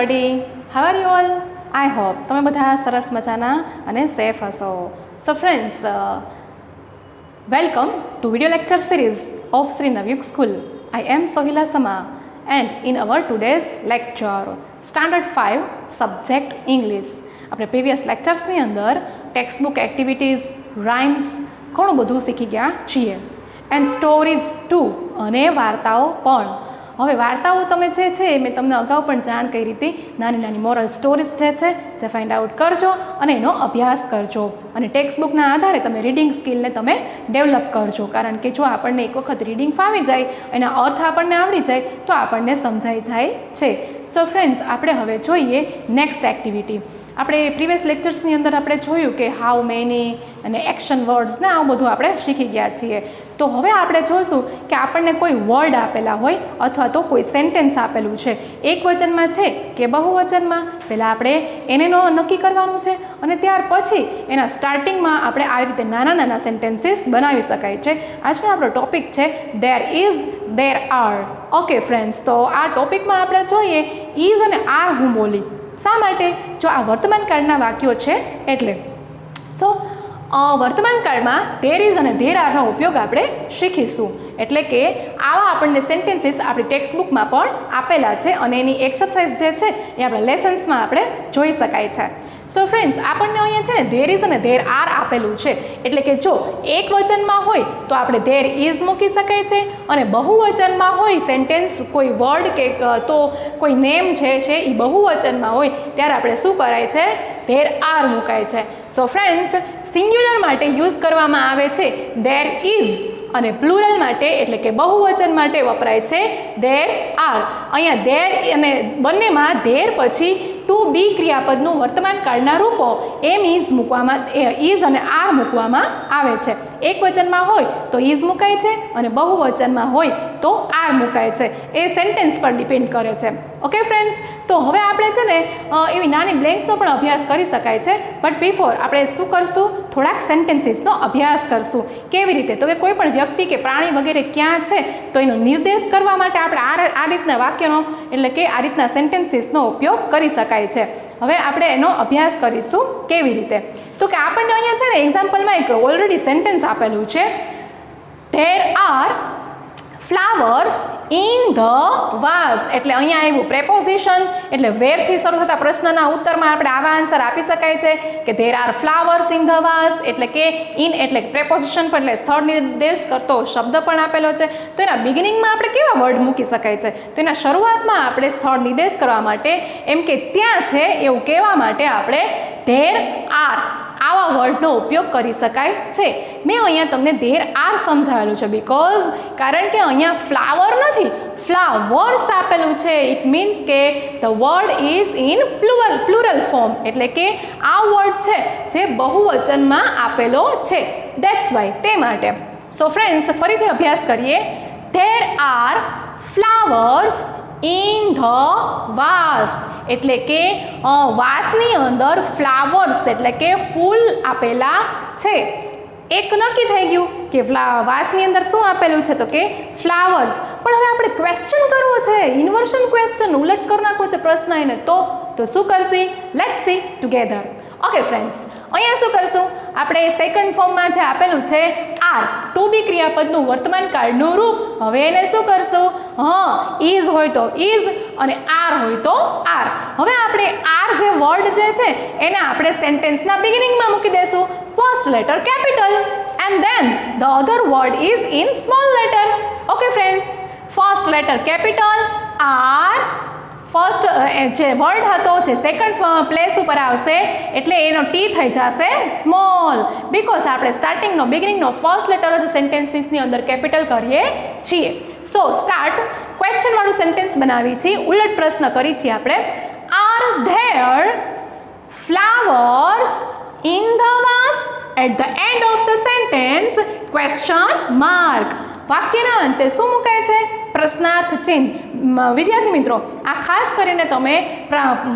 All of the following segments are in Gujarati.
everybody. How are you all? I hope તમે બધા સરસ મજાના અને સેફ હશો. So friends, welcome to video lecture series of Sri Navyuk School. I am Sohila Sama and in our today's lecture, Standard 5 Subject English. આપણે previous lecturesની અંદર textbook activities, rhymes ઘણું બધું શીખી ગયા છીએ. And stories too અને વાર્તાઓ પણ. હવે વાર્તાઓ તમે જે છે મેં તમને અગાઉ પણ જાણ કરી હતી, નાની નાની મોરલ સ્ટોરીઝ જે ફાઇન્ડ આઉટ કરજો અને એનો અભ્યાસ કરજો અને ટેક્સ્ટ બુકના આધારે તમે રીડિંગ સ્કિલને તમે ડેવલપ કરજો. કારણ કે જો આપણને એક વખત રીડિંગ ફાવી જાય, એના અર્થ આપણને આવડી જાય તો આપણને સમજાઈ જાય છે. સો ફ્રેન્ડ્સ, આપણે હવે જોઈએ નેક્સ્ટ એક્ટિવિટી. આપણે પ્રીવિયસ લેક્ચર્સની અંદર આપણે જોયું કે હાઉ મેની અને એક્શન વર્ડ્સ ને આવું બધું આપણે શીખી ગયા છીએ. તો હવે આપણે જોઈશું કે આપણને કોઈ વર્ડ આપેલા હોય અથવા તો કોઈ સેન્ટેન્સ આપેલું છે, એક વચનમાં છે કે બહુવચનમાં. પહેલાં આપણે એને નક્કી કરવાનું છે અને ત્યાર પછી એના સ્ટાર્ટિંગમાં આપણે આવી રીતે નાના નાના સેન્ટેન્સીસ બનાવી શકાય છે. આજનો આપણો ટોપિક છે there is, there are. Okay friends, તો આ ટોપિકમાં આપણે જોઈએ ઇઝ અને આર હું બોલી. શા માટે? જો આ વર્તમાન કાળના વાક્યો છે એટલે. સો વર્તમાન કાળમાં ધેર ઇઝ અને ધેર આરનો ઉપયોગ આપણે શીખીશું. એટલે કે આવા આપણને સેન્ટેન્સીસ આપણી ટેક્સ્ટ બુકમાં પણ આપેલા છે અને એની એક્સરસાઇઝ જે છે એ આપણા લેસન્સમાં આપણે જોઈ શકાય છે. સો ફ્રેન્ડ્સ, આપણને અહીંયા છે ને ધેર ઇઝ અને ધેર આર આપેલું છે. એટલે કે જો એક વચનમાં હોય તો આપણે ધેર ઇઝ મૂકી શકાય છે અને બહુવચનમાં હોય સેન્ટેન્સ, કોઈ વર્ડ કે તો કોઈ નેમ છે એ બહુવચનમાં હોય ત્યારે આપણે શું કરાય છે? ધેર આર મુકાય છે. સો ફ્રેન્ડ્સ, સિંગ્યુલર માટે યુઝ કરવામાં આવે છે ધેર ઇઝ અને પ્લુરલ માટે એટલે કે બહુવચન માટે વપરાય છે ધેર આર. અહીંયા ધેર અને બંનેમાં ધેર પછી ટુ બી ક્રિયાપદનું વર્તમાન કાળના રૂપો એમ ઇઝ મૂકવામાં, ઇઝ અને આર મૂકવામાં આવે છે. એક વચનમાં હોય તો ઇઝ મુકાય છે અને બહુવચનમાં હોય તો આર મુકાય છે. એ સેન્ટેન્સ પર ડિપેન્ડ કરે છે. ઓકે ફ્રેન્ડ્સ, તો હવે આપણે છે ને એવી નાની બ્લેન્ક્સનો પણ અભ્યાસ કરી શકાય છે. બટ બિફોર આપણે શું કરશું? થોડાક સેન્ટેન્સીસનો અભ્યાસ કરશું. કેવી રીતે? તો કે કોઈ પણ વ્યક્તિ કે પ્રાણી વગેરે ક્યાં છે તો એનો નિર્દેશ કરવા માટે આપણે આ રીતના વાક્યનો એટલે કે આ રીતના સેન્ટેન્સીસનો ઉપયોગ કરી શકાય છે. હવે આપણે એનો અભ્યાસ કરીશું. કેવી રીતે? તો કે આપણને અહીંયા છે ને એક્ઝામ્પલમાં એક ઓલરેડી સેન્ટેન્સ આપેલું છે there are flowers in the vase. એટલે અહીંયા આવ્યું પ્રેપોઝિશન, એટલે વેરથી શરૂ થતા પ્રશ્નના ઉત્તરમાં આપણે આવા આન્સર આપી શકાય છે કે there are flowers in the vase. એટલે કે ઇન એટલે પ્રેપોઝિશન પર એટલે સ્થળ નિર્દેશ કરતો શબ્દ પણ આપેલો છે. તો એના બિગિનિંગમાં આપણે કેવા વર્ડ મૂકી શકાય છે? તો એના શરૂઆતમાં આપણે સ્થળ નિર્દેશ કરવા માટે એમ કે ત્યાં છે એવું કહેવા માટે આપણે ધેર આર આવા વર્ડનો ઉપયોગ કરી શકાય છે. મેં અહીંયા તમને ધેર આર સમજાવેલું છે કારણ કે અહીંયા ફ્લાવર નથી, ફ્લાવર્સ આપેલું છે. ઇટ મીન્સ કે the word is in plural form. એટલે કે આ વર્ડ છે જે બહુવચનમાં આપેલો છે. ધેટ્સ વાય, તે માટે. સો ફ્રેન્ડ્સ, ફરીથી અભ્યાસ કરીએ. There are flowers in the vase. એટલે કે વાસની અંદર ફ્લાવર્સ એટલે કે ફૂલ આપેલા છે. એક નક્કી થઈ ગયું કે વાસની અંદર શું આપેલું છે? તો કે ફ્લાવર્સ. પણ હવે આપણે ક્વેશ્ચન કરવો છે, ઇન્વર્શન ક્વેશ્ચન, ઉલટ કરી નાખવો છે પ્રશ્ન એને. તો શું કરશી? Let's see together. Okay friends, અહીંયા શું કરશું? આપણે સેકન્ડ ફોર્મમાં જે આપેલું છે આર, ટુ બી ક્રિયાપદનું વર્તમાન કાળનું રૂપ. હવે એને શું કરશું? ઇઝ હોય તો ઇઝ અને આર હોય તો આર. હવે આપણે આર જે વર્ડ જે છે એને આપણે સેન્ટેન્સના બિગિનિંગમાં મૂકી દેશું. First letter capital and then the other word is in small letter. Okay friends, first letter capital are. First જે વર્ડ હતો જે સેકન્ડ પ્લેસ ઉપર આવશે એટલે એનો ટી થઈ જશે સ્મોલ, બીકોઝ આપણે સ્ટાર્ટિંગનો બિગિનિંગનો ફર્સ્ટ લેટર જ સેન્ટેન્સીસની અંદર કેપિટલ કરીએ છીએ. સો સ્ટાર્ટ. ક્વેશ્ચનવાળું સેન્ટેન્સ બનાવી છીએ, ઉલટ પ્રશ્ન કરી છીએ આપણે. Are there flowers in the vase? At the end of the sentence question mark. વાક્યના અંતે શું મુકાય છે? પ્રશ્નાર્થ ચિહ્ન. વિદ્યાર્થી મિત્રો, આ ખાસ કરીને તમે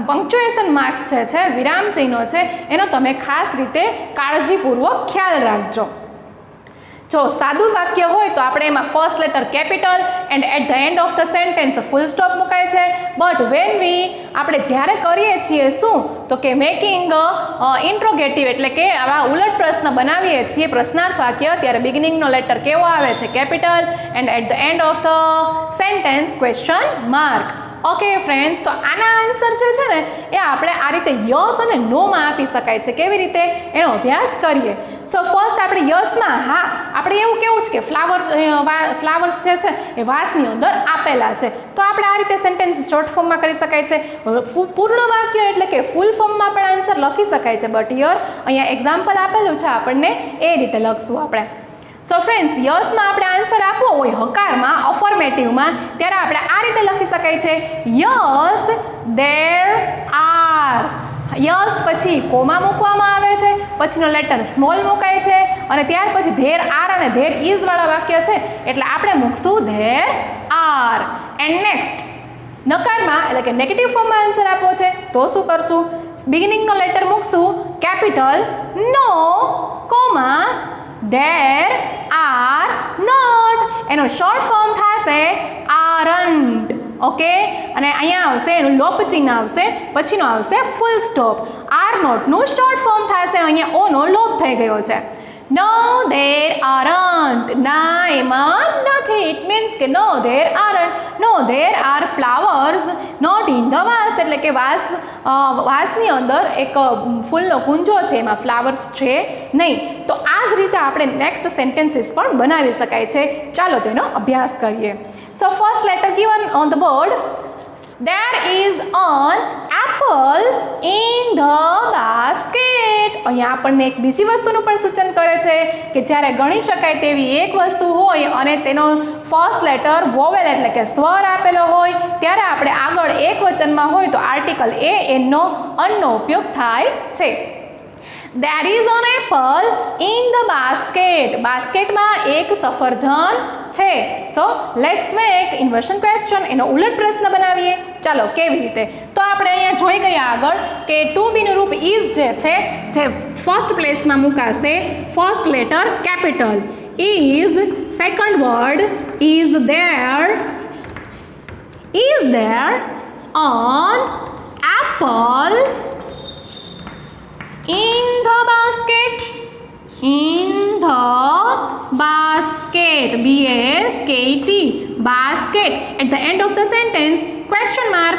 પંક્ચ્યુએશન માર્ક્સ જે છે, વિરામ ચિહ્નો છે, એનો તમે ખાસ રીતે કાળજીપૂર્વક ખ્યાલ રાખજો. જો સાદું વાક્ય હોય તો આપણે એમાં first letter capital and at the end of the sentence full stop મુકાય છે. બટ વેન વી આપણે જ્યારે કરીએ છીએ શું તો કે મેકિંગ ઇન્ટ્રોગેટિવ એટલે કે આવા ઉલટ પ્રશ્ન બનાવીએ છીએ પ્રશ્નાર્થ વાક્ય, ત્યારે બિગિનિંગનો લેટર કેવો આવે છે? Capital and at the end of the sentence question mark. Okay friends, તો આના આન્સર જે છે ને એ આપણે આ રીતે યસ અને નોમાં આપી શકાય છે. કેવી રીતે એનો અભ્યાસ કરીએ. સો ફર્સ્ટ આપણે યસમાં હા આપણે એવું કેવું છે કે ફ્લાવર્સ જે છે એ વાસની અંદર આપેલા છે, તો આપણે આ રીતે સેન્ટેન્સ શોર્ટ ફોર્મમાં કરી શકાય છે. પૂર્ણ વાક્ય એટલે કે ફૂલ ફોર્મમાં પણ આન્સર લખી શકાય છે, બટ યર અહીંયા એક્ઝામ્પલ આપેલું છે આપણને એ રીતે લખશું આપણે. સો ફ્રેન્ડ્સ, યસમાં આપણે આન્સર આપવો હોય હકારમાં અફર્મેટિવમાં, ત્યારે આપણે આ રીતે લખી શકાય છે યસ ધેર આર. યસ પછી કોમા મૂકવામાં આવે છે, પછીનો લેટર સ્મોલ મુકાય છે અને ત્યાર પછી ધેર આર અને ધેર ઇઝ વાળા વાક્ય છે એટલે આપણે મૂકશું ધેર આર. એન્ડ નેક્સ્ટ નકારમાં એટલે કે નેગેટિવ ફોર્મમાં આન્સર આપવો છે તો શું કરશું? બિગિનિંગનો લેટર મૂકશું capital, no comma there are not. એનો શોર્ટ ફોર્મ થશે આરન્ટ. ઓકે, અને અહીંયા આવશે એનું લોપ ચિહ્ન આવશે, પછીનો આવશે ફૂલ સ્ટોપ. આર નોટનું શોર્ટ ફોર્મ થશે, અહીંયા ઓનો લોપ થઈ ગયો છે. નો ધેર આરન્ટ, ના એમાં નથી. ઇટ મીન્સ કે no there aren't. No there are flowers not in the vase, એટલે કે વાસની અંદર એક ફૂલનો કુંજો છે એમાં ફ્લાવર્સ છે નહીં. તો આ જ રીતે આપણે નેક્સ્ટ સેન્ટેન્સીસ પણ બનાવી શકાય છે. ચાલો તેનો અભ્યાસ કરીએ. So first letter given on the board. There is an apple in the basket. અહીંયા આપણને એક બીજી વસ્તુનું પણ સૂચન કરે છે કે જ્યારે ગણી શકાય તેવી એક વસ્તુ હોય અને તેનો ફર્સ્ટ લેટર વોવેલ એટલે કે સ્વર આપેલો હોય ત્યારે આપણે આગળ એક વચનમાં હોય તો આર્ટિકલ એ એનનો અનનો ઉપયોગ થાય છે. There is an apple in the basket. બાસ્કેટમાં એક સફરજન છે. So let's make inversion question, એનો ઉલટ પ્રશ્ન બનાવીએ. ચાલો કેવી રીતે? તો આપણે અહીંયા જોઈ ગયા આગળ કે ટુ બીનું રૂપ ઇઝ જે છે જે ફર્સ્ટ પ્લેસમાં મુકાશે. First letter capital, is second word is there an apple in the basket. In the basket, B-A-S-K-E-T, basket. At the end of the sentence, question mark.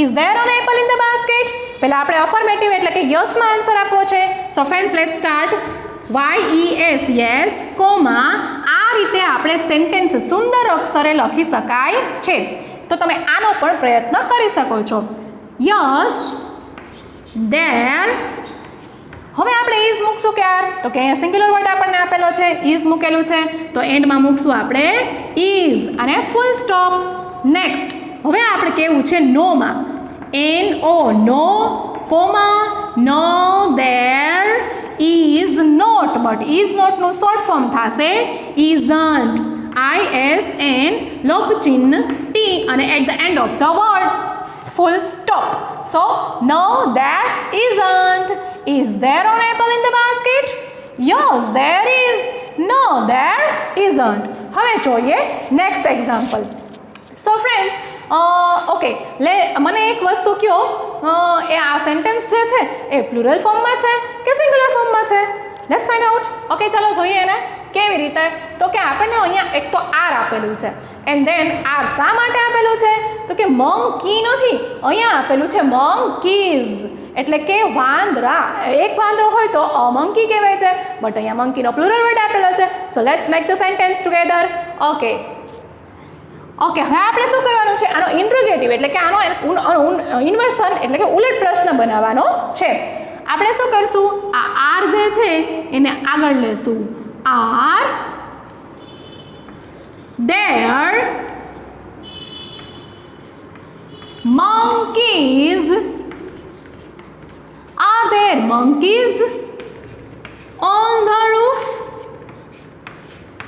Is there an apple in the basket? પહેલા આપણે અફર્મેટિવ એટલે કે યસમાં આન્સર આપવો છે. So friends, let's start. YES, yes, comma. આ રીતે આપણે સેન્ટેન્સ સુંદર અક્ષરે લખી શકાય છે. તો તમે આનો પણ પ્રયત્ન કરી શકો છો. Yes there. હવે આપણે ઇઝ મૂકશું ક્યાર? તો કે અહીંયા સિંગ્યુલર વર્ડ આપણને આપેલો છે, ઇઝ મૂકેલું છે, તો એન્ડમાં મૂકશું આપણે ઇઝ અને ફૂલ સ્ટોપ. નેક્સ્ટ હવે આપણે કેવું છે નોમાં. NO, no comma no there is not, but is નોટનું શોર્ટ ફોર્મ થશે ઇઝન્ટ. ISN લોપ ચિહ્ન T અને at the end of the word full stop. So no, there isn't. Is there an apple in the basket? Yes, there is. No, there isn't. હવે જોઈએ next example. So friends, okay, મને એક વસ્તુ કહો, એ આ સેન્ટેન્સ જે છે એ પ્લુરલ ફોર્મમાં છે કે સિંગ્યુલર ફોર્મમાં છે? Let's find out. ઓકે, ચાલો જોઈએ એને કેવી રીતે. તો કે આપણને અહીંયા એક તો આર આપેલું છે એન્ડ ધેન આર શા માટે આપેલું છે? તો કે મંકી નથી, અહીંયા આપેલું છે મંકીઝ એટલે કે વાંદરા. એક વાંદરો હોય તો અ મંકી કહેવાય છે, બટ અહીંયા મંકીનો પ્લુરલ વર્ડ આપેલો છે. So let's make the sentence together. Okay, હવે આપણે શું કરવાનું છે? આનો ઇન્ટ્રોગેટિવ એટલે કે આનો ઇન્વર્સન એટલે કે ઉલટ પ્રશ્ન બનાવવાનો છે. આપણે શું કરશું? આ આર જે છે એને આગળ લેશું. Are there monkeys. Are there monkeys on the roof?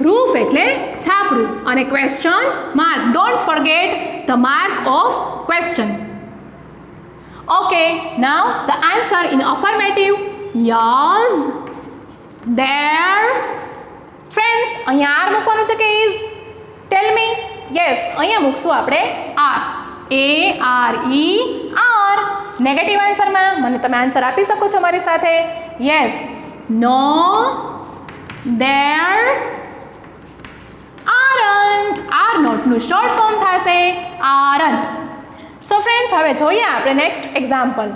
Roof એટલે છાપરું અને question mark. Don't forget the mark of question. Okay, now the answer in affirmative. Yes, there. Friends, અહીંયા આર મૂકવાનું છે કે ઇઝ? Tail me. યસ, અહીંયા મૂકશું આપણે આર. ARER. નેગેટિવ આન્સરમાં મને તમે આન્સર આપી શકો છો મારી સાથે? Yes. No, there aren't. Are નોટનું શોર્ટ ફોર્મ થશે aren't. સો ફ્રેન્ડ્સ, હવે જોઈએ આપણે next example.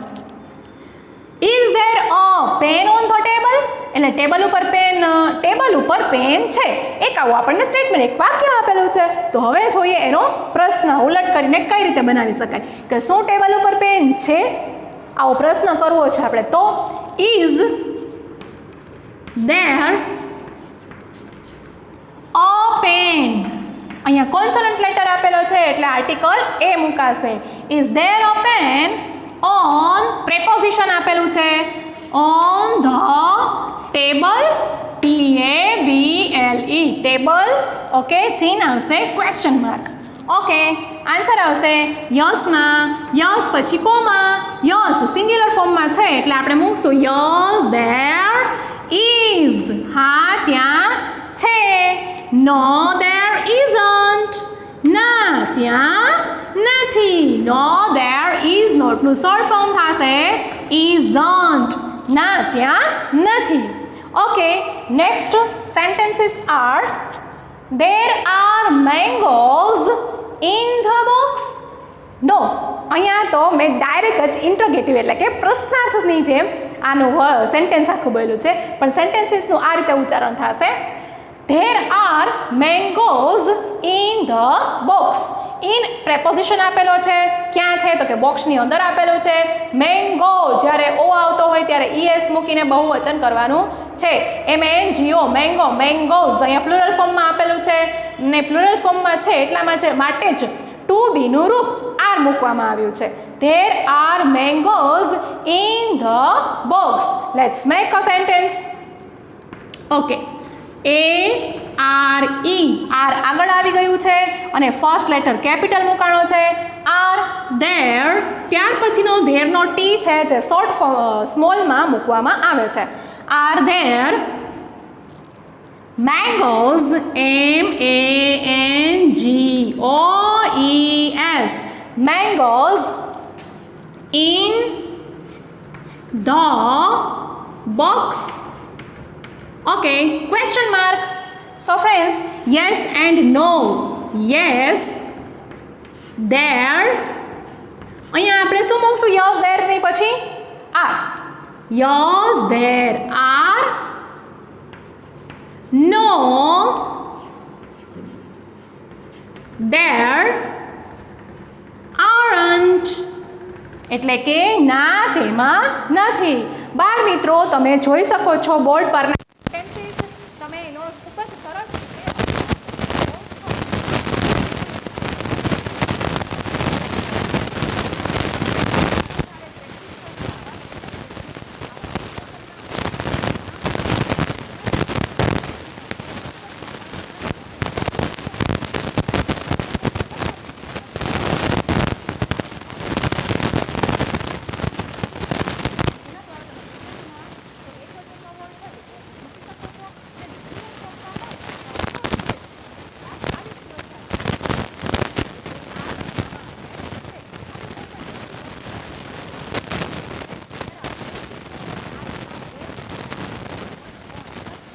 Is there a pen on the table? એટલે ટેબલ ઉપર પેન છે. એક આવું આપણને સ્ટેટમેન્ટ, એક વાક્ય આપેલું છે. તો હવે જોઈએ એનો પ્રશ્ન ઉલટ કરીને કઈ રીતે બનાવી શકાય કે શું ટેબલ ઉપર પેન છે? આવો પ્રશ્ન કરવો છે આપણે. તો ઇઝ ધેર અ પેન? અહીંયા કોન્સોનન્ટ લેટર આપેલો છે એટલે આર્ટિકલ એ મુકાશે. Is there a pen on, preposition આપેલું છે on the table, TABLE, table. Okay, ચિહ્ન આવશે ક્વેશ્ચન માર્ક. ઓકે, આન્સર આવશે યસમાં. યસ પછી કોમા. યસ સિંગ્યુલર ફોર્મમાં છે એટલે આપણે મૂકશું યસ ધેર ઇઝ. હા, ત્યાં છે. No, there isn't. ના, ત્યાં નથી. નો, ધેર ઇઝ નોટનું શોર્ટ ફોર્મ થશે ઇઝન્ટ. ના, ત્યાં નથી. Okay, next sentences are there are mangoes in the box. No, અહીંયા તો મેં ડાયરેક્ટ જ ઇન્ટ્રોગેટિવ એટલે કે પ્રશ્નાર્થની જેમ આનું સેન્ટેન્સ આખું બોલ્યું છે, પણ સેન્ટેન્સીસનું આ રીતે ઉચ્ચારણ થશે. There are mangoes in the box. In preposition આપેલો છે. ક્યાં છે? તો કે બોક્સની અંદર આપેલું છે. મેંગો, જ્યારે ઓ આવતો હોય ત્યારે ES મૂકીને બહુવચન કરવાનું છે. MANGO, mango, mangoes. અહીંયા પ્લુરલ ફોર્મમાં આપેલું છે ને પ્લુરલ ફોર્મમાં છે એટલા માટે જ ટુ બીનું રૂપ આર મૂકવામાં આવ્યું છે. There are mangoes in the box. Let's make a sentence. Okay, ARE. Are આગળ આવી ગયું છે અને ફર્સ્ટ લેટર કેપિટલ મૂકાણો છે આર. ધેર, ત્યાર પછીનો ધેરનો ટી છે જે શોર્ટ સ્મોલમાં મૂકવામાં આવે છે. Are there mangoes, MANGOES, mangoes in the box. Okay, question mark. So friends, yes and no. Yes there. અહીંયા આપણે શું મૂકશું? યસ ધેર ની પછી are. Yes there are. No, there aren't. એટલે કે ના, તેમાં નથી. બાળ મિત્રો, તમે જોઈ શકો છો બોર્ડ પર તમે એનો ખૂબ જ સરસ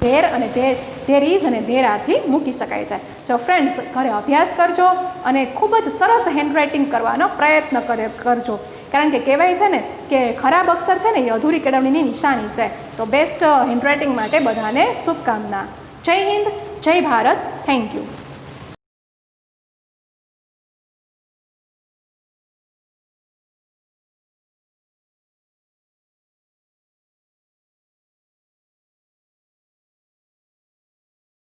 ધેર અને ધેર ઇઝ અને ધેર આરથી મૂકી શકાય છે. જો ફ્રેન્ડ્સ, ઘરે અભ્યાસ કરજો અને ખૂબ જ સરસ હેન્ડરાઇટિંગ કરવાનો પ્રયત્ન કરજો. કારણ કે કહેવાય છે ને કે ખરાબ અક્ષર છે ને એ અધૂરી કેળવણીની નિશાની છે. તો બેસ્ટ હેન્ડરાઇટિંગ માટે બધાને શુભકામના. જય હિન્દ, જય ભારત. Thank you.